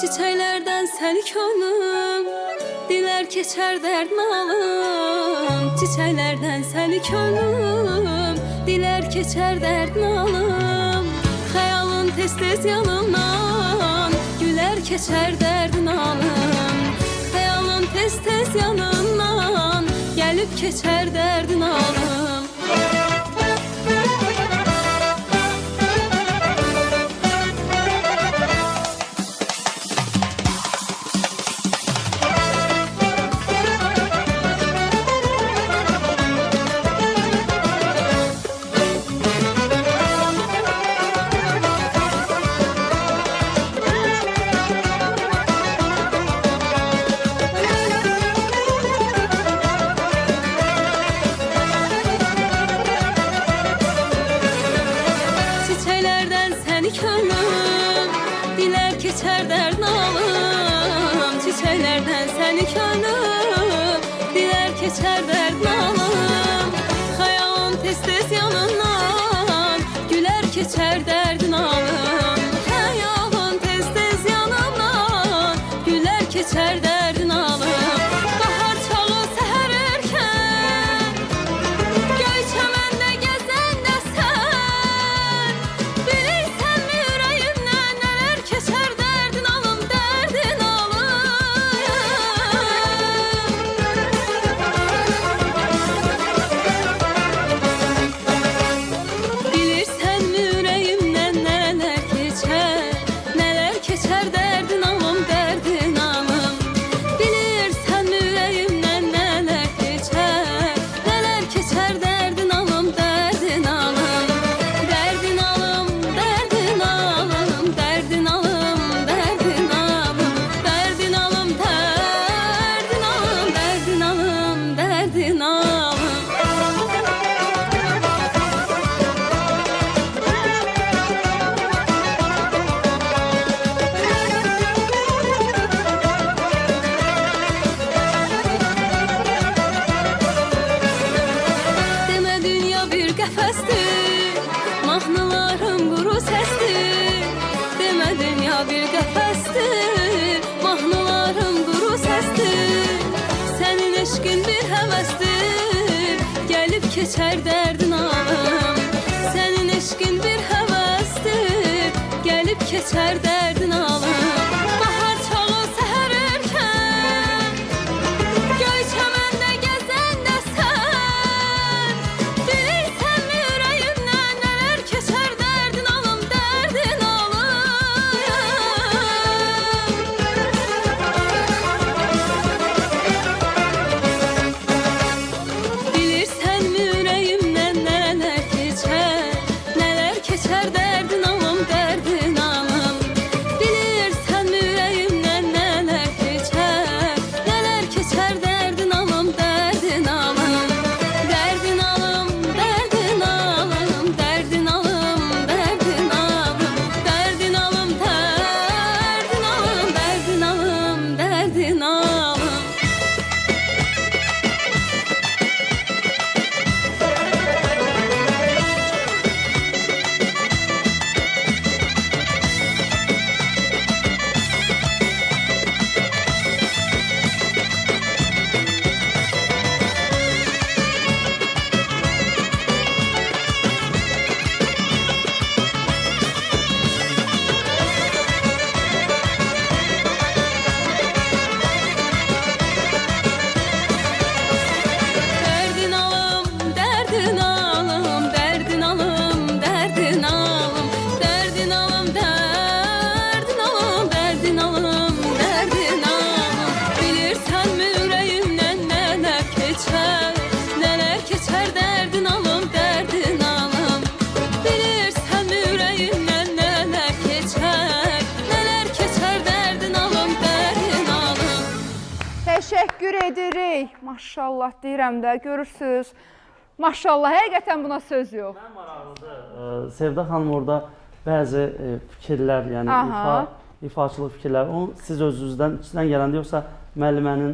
Çiçeklerden seni könlüm, diler keçer derdin alım. Çiçeklerden seni könlüm, diler keçer derdin alım. Hayalın tez tez yanımdan, güler keçer derdin alım. Hayalın tez tez yanımdan, gelip keçer derdin alım. Könlüm, diler keçer derdin alım. Çiçeklerden seni könlüm, diler keçer derdin alım. Hayalın tez tez yanından, güler keçer derdin alım. Hayalın tez tez yanından, güler keçer derdin alım. Bahar çalı seher erken, göy çəməndə gəzəndə sən bilirsən yüreğimden neler keçer derdin alım, derdin alım. Bilirsen yüreğimden neler keçer derdin alım, derdin alım. Bilirsen yüreğimden neler keçer derdin alım, derdin alım. Derdin alım, derdin alım, derdin alım, derdin alım. Derdin alım, derdin alım, derdin alım, derdin alım. Demə dünya bir qəfəsdir, mahnılarım quru səsdir. Demə dünya bir qəfəsdir, mahnılarım quru səsdir. Sənin eşqin bir həvəsdir, gəlib keçər dərdin alım. Sənin eşqin bir həvəsdir, gəlib keçər dərdin alım. Bahar çalı səhər erkən, göy çəməndə gəzəndə sən bilirsən yüreğimdən neler keçer derdin alım, derdin alım. Bilirsən yüreğimdən neler keçer derdin alım, derdin alım. Bilirsən yüreğimdən neler keçer derdin alım, derdin alım. Derdin alım, derdin alım, derdin alım, derdin alım. Derdin alım, derdin alım, derdin alım, derdin alım. Derdin alım, derdin alım, derdin alım, derdin alım. Derdin alım, derdin alım, derdin alım, derdin alım. Bilirsən mi yüreğimdən neler keçer derdin alım, derdin alım. Bilirsən mi yüreğimdən neler keçer derdin alım, derdin alım. Təşəkkür edirik. Maşallah deyirəm də, görürsünüz. Maşallah, həqiqətən buna söz yox. Mən maraqlıdır. Sevda xanım orada bəzi fikirlər, yəni ifaçılıq fikirlər, onu siz özünüzdən içindən gələndə yoxsa müəllimənin